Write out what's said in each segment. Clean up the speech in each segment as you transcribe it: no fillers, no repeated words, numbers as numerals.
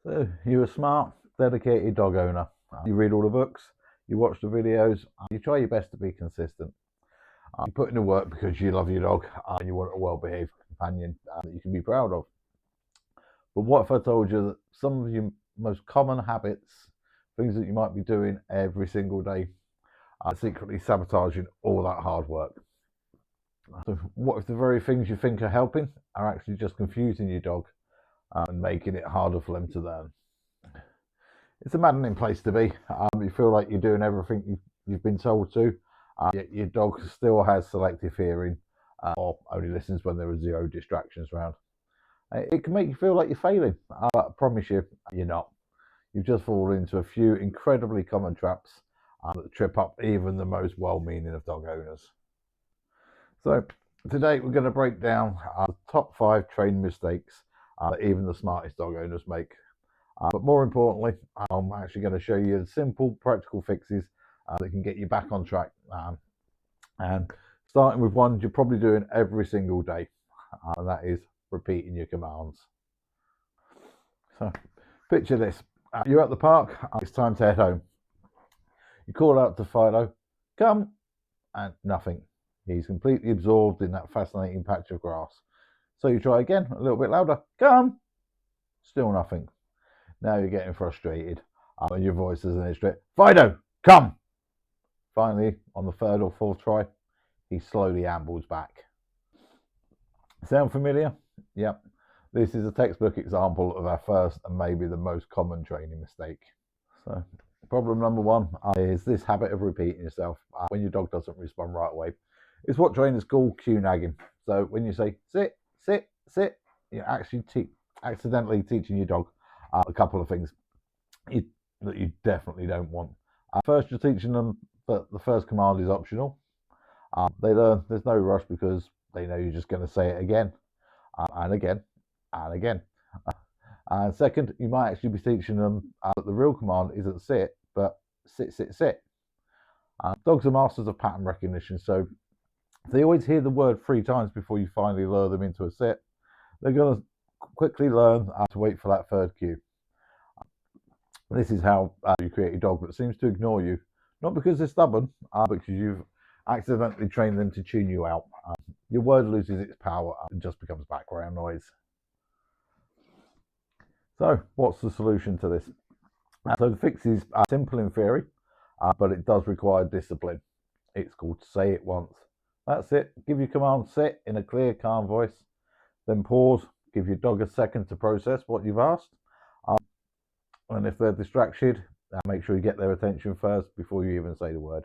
So you're a smart, dedicated dog owner. You read all the books, you watch the videos, you try your best to be consistent. You put in the work because you love your dog and you want a well-behaved companion that you can be proud of. But what if I told you that some of your most common habits, things that you might be doing every single day, are secretly sabotaging all that hard work? So what if the very things you think are helping are actually just confusing your dog and making it harder for them to learn? It's a maddening place to be. You feel like you're doing everything you've been told to, yet your dog still has selective hearing or only listens when there are zero distractions around. It can make you feel like you're failing. I promise you, you're not. You've just fallen into a few incredibly common traps that trip up even the most well-meaning of dog owners. So today we're going to break down the top 5 training mistakes that even the smartest dog owners make. But more importantly, I'm actually going to show you simple, practical fixes that can get you back on track. And starting with one you're probably doing every single day, and that is repeating your commands. So picture this. You're at the park, it's time to head home. You call out to Fido, come, and nothing. He's completely absorbed in that fascinating patch of grass. So you try again, a little bit louder, come, still nothing. Now you're getting frustrated and your voice is an instrument. Fido, come! Finally, on the 3rd or 4th try, he slowly ambles back. Sound familiar? Yep. This is a textbook example of our first and maybe the most common training mistake. So, problem number 1 is this habit of repeating yourself when your dog doesn't respond right away. It's what trainers call cue nagging. So when you say sit, sit, sit, you're actually accidentally teaching your dog a couple of things that you definitely don't want. First, you're teaching them that the first command is optional. They learn there's no rush because they know you're just going to say it again and again and again. And second, you might actually be teaching them that the real command isn't sit, but sit, sit, sit. Dogs are masters of pattern recognition, so if they always hear the word 3 times before you finally lure them into a sit, they're going to quickly learn to wait for that 3rd cue. This is how you create a dog that seems to ignore you, not because they're stubborn, but because you've accidentally trained them to tune you out. Your word loses its power and just becomes background noise. So, what's the solution to this? So the fix is simple in theory, but it does require discipline. It's called say it once. That's it. Give your command sit in a clear, calm voice. Then pause. Give your dog a second to process what you've asked. And if they're distracted, make sure you get their attention first before you even say the word.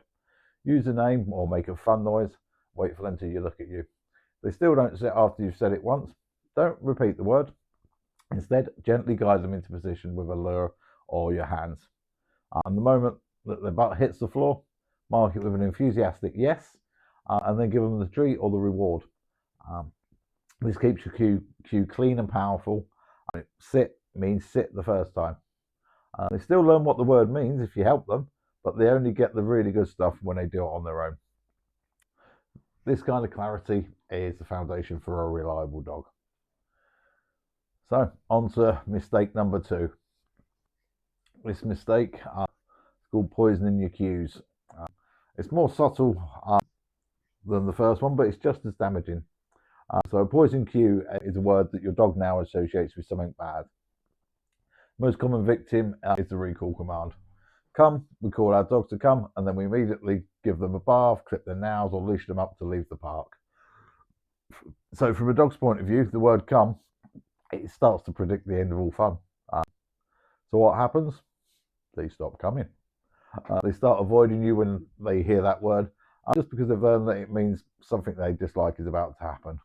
Use a name or make a fun noise. Wait for them to look at you. If they still don't sit after you've said it once, don't repeat the word. Instead, gently guide them into position with a lure or your hands. And the moment that their butt hits the floor, mark it with an enthusiastic yes, and then give them the treat or the reward. This keeps your cue clean and powerful. Sit means sit the first time. They still learn what the word means if you help them, but they only get the really good stuff when they do it on their own. This kind of clarity is the foundation for a reliable dog. So, on to mistake number 2. This mistake is called poisoning your cues. It's more subtle than the first one, but it's just as damaging. So a poison cue is a word that your dog now associates with something bad. Most common victim is the recall command. Come, we call our dogs to come, and then we immediately give them a bath, clip their nails, or leash them up to leave the park. So from a dog's point of view, the word come, it starts to predict the end of all fun. So what happens? They stop coming. They start avoiding you when they hear that word, just because they've learned that it means something they dislike is about to happen.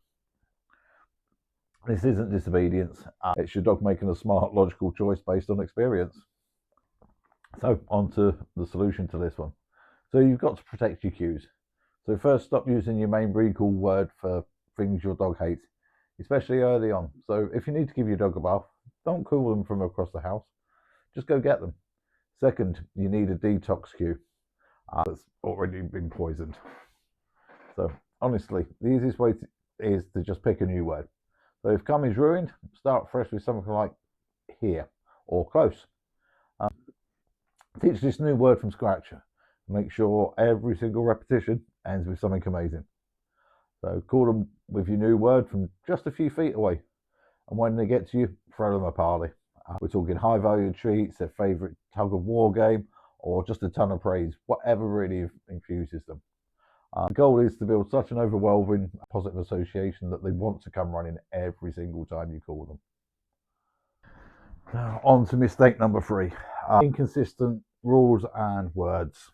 This isn't disobedience. It's your dog making a smart, logical choice based on experience. So, on to the solution to this one. So, you've got to protect your cues. So, first, stop using your main recall word for things your dog hates, especially early on. So, if you need to give your dog a bath, don't call them from across the house. Just go get them. Second, you need a detox cue that's already been poisoned. So, honestly, the easiest way is to just pick a new word. So if come is ruined, start fresh with something like here or close. Teach this new word from scratch. Make sure every single repetition ends with something amazing. So call them with your new word from just a few feet away. And when they get to you, throw them a party. We're talking high value treats, their favourite tug of war game, or just a ton of praise, whatever really infuses them. The goal is to build such an overwhelming positive association that they want to come running every single time you call them. Now, on to mistake number 3, inconsistent rules and words.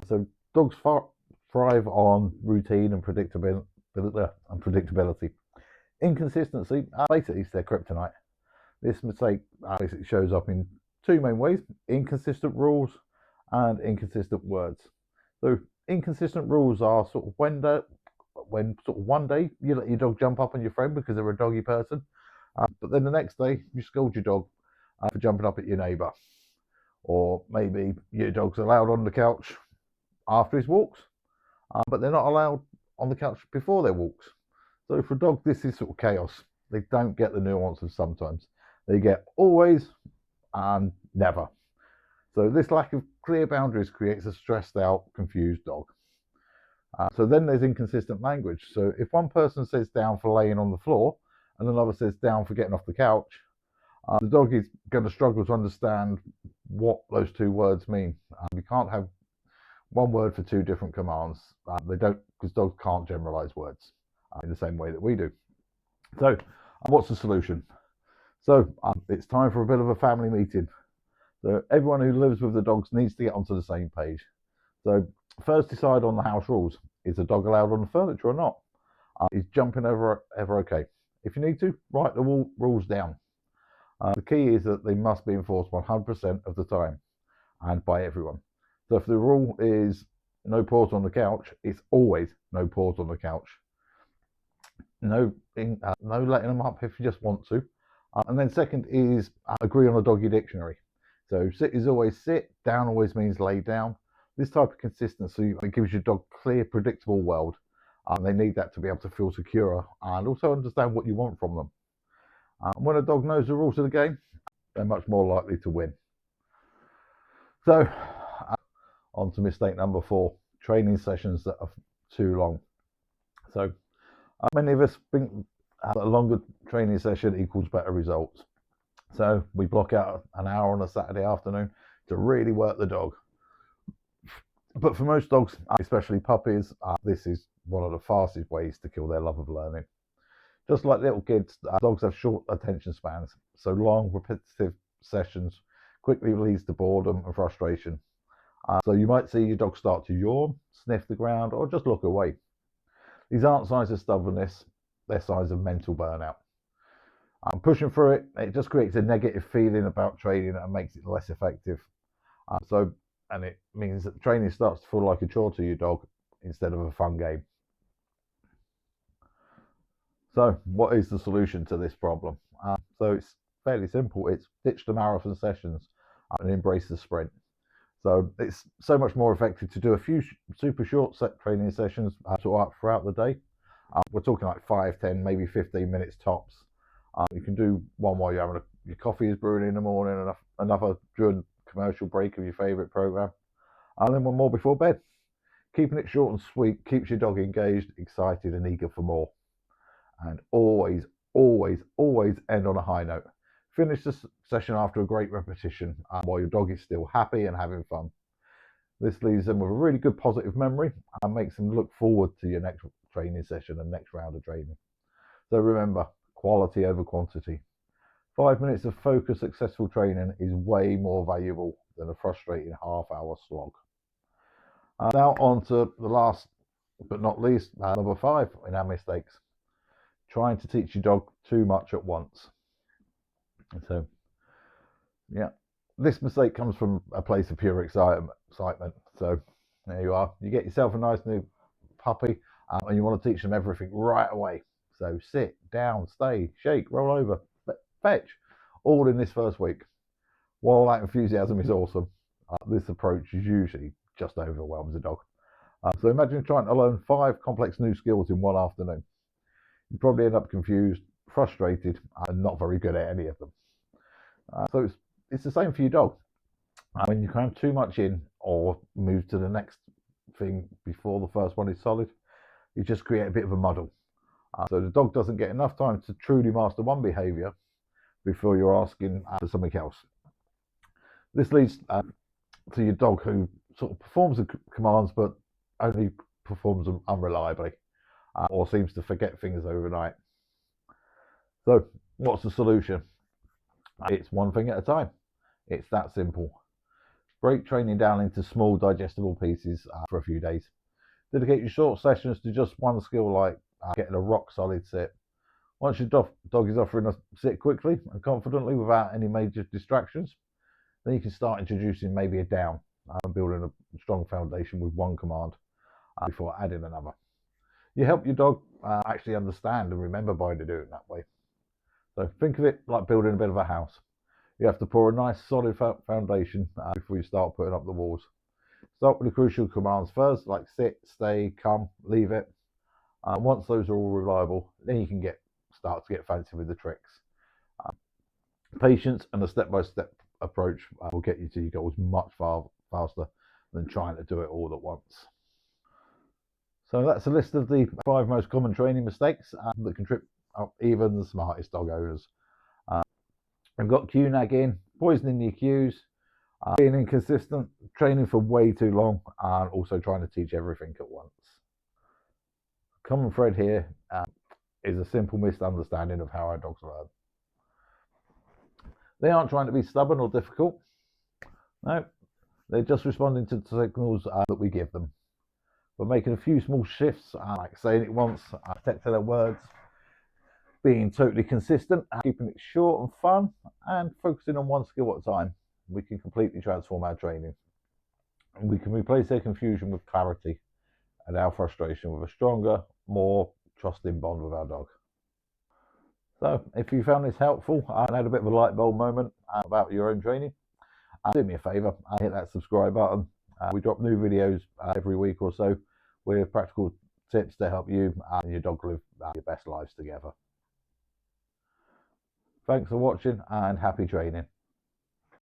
So dogs thrive on routine and predictability. Inconsistency, basically, is their kryptonite. This mistake basically shows up in 2 main ways: inconsistent rules and inconsistent words. So inconsistent rules are sort of when sort of one day you let your dog jump up on your friend because they're a doggy person, but then the next day you scold your dog for jumping up at your neighbour. Or maybe your dog's allowed on the couch after his walks, but they're not allowed on the couch before their walks. So for a dog, this is sort of chaos. They don't get the nuances sometimes. They get always and never. So this lack of clear boundaries creates a stressed out, confused dog. So then there's inconsistent language. So if one person says down for laying on the floor and another says down for getting off the couch, the dog is going to struggle to understand what those 2 words mean. You can't have one word for 2 different commands. They don't, because dogs can't generalize words in the same way that we do. So what's the solution? So it's time for a bit of a family meeting. So everyone who lives with the dogs needs to get onto the same page. So first decide on the house rules. Is the dog allowed on the furniture or not? Is jumping ever okay? If you need to, write the rules down. The key is that they must be enforced 100% of the time and by everyone. So if the rule is no paws on the couch, it's always no paws on the couch. No letting them up if you just want to. And then second is agree on a doggy dictionary. So sit is always sit, down always means lay down. This type of consistency gives your dog clear, predictable world. They need that to be able to feel secure and also understand what you want from them. When a dog knows the rules of the game, they're much more likely to win. So on to mistake number 4, training sessions that are too long. So many of us think a longer training session equals better results. So we block out an hour on a Saturday afternoon to really work the dog. But for most dogs, especially puppies, this is one of the fastest ways to kill their love of learning. Just like little kids, dogs have short attention spans, so long, repetitive sessions quickly leads to boredom and frustration. So you might see your dog start to yawn, sniff the ground, or just look away. These aren't signs of stubbornness, they're signs of mental burnout. Pushing through it, it just creates a negative feeling about training and makes it less effective. And it means that training starts to feel like a chore to your dog instead of a fun game. So what is the solution to this problem? So it's fairly simple. It's ditch the marathon sessions and embrace the sprint. So it's so much more effective to do a few super short set training sessions throughout the day. We're talking like 5, 10, maybe 15 minutes tops. You can do one while you're having your coffee is brewing in the morning, and another during commercial break of your favourite program, and then one more before bed. Keeping it short and sweet keeps your dog engaged, excited, and eager for more. And always, always, always end on a high note. Finish the session after a great repetition while your dog is still happy and having fun. This leaves them with a really good positive memory and makes them look forward to your next training session and next round of training. So remember, quality over quantity. 5 minutes of focused, successful training is way more valuable than a frustrating half-hour slog. Now on to the last but not least, number 5 in our mistakes. Trying to teach your dog too much at once. So, yeah, this mistake comes from a place of pure excitement. So there you are. You get yourself a nice new puppy and you want to teach them everything right away. So sit, down, stay, shake, roll over, fetch, all in this first week. While that enthusiasm is awesome, this approach usually just overwhelms the dog. So imagine trying to learn 5 complex new skills in one afternoon. You probably end up confused, frustrated, and not very good at any of them. So it's the same for your dog. When you cram too much in or move to the next thing before the first one is solid, you just create a bit of a muddle. So the dog doesn't get enough time to truly master one behavior before you're asking for something else. This leads to your dog who sort of performs the commands but only performs them unreliably or seems to forget things overnight. So what's the solution? It's one thing at a time. It's that simple. Break training down into small digestible pieces for a few days. Dedicate your short sessions to just one skill, like getting a rock solid sit. Once your dog is offering a sit quickly and confidently without any major distractions, then you can start introducing maybe a down and building a strong foundation with one command before adding another. You help your dog actually understand and remember by doing it that way. So think of it like building a bit of a house. You have to pour a nice solid foundation before you start putting up the walls. Start with the crucial commands first, like sit, stay, come, leave it. Once those are all reliable, then you can start to get fancy with the tricks. Patience and a step-by-step approach will get you to your goals much faster than trying to do it all at once. So that's a list of the 5 most common training mistakes that can trip up even the smartest dog owners. We've got cue nagging, poisoning your cues, being inconsistent, training for way too long, and also trying to teach everything at once. Common thread here is a simple misunderstanding of how our dogs learn. They aren't trying to be stubborn or difficult. No, they're just responding to the signals that we give them. But making a few small shifts, like saying it once, protecting their words, being totally consistent, keeping it short and fun, and focusing on one skill at a time, we can completely transform our training. And we can replace their confusion with clarity and our frustration with a stronger, more trusting bond with our dog. So if you found this helpful and had a bit of a light bulb moment about your own training, do me a favour, hit that subscribe button. We drop new videos every week or so with practical tips to help you and your dog live your best lives together. Thanks for watching and happy training.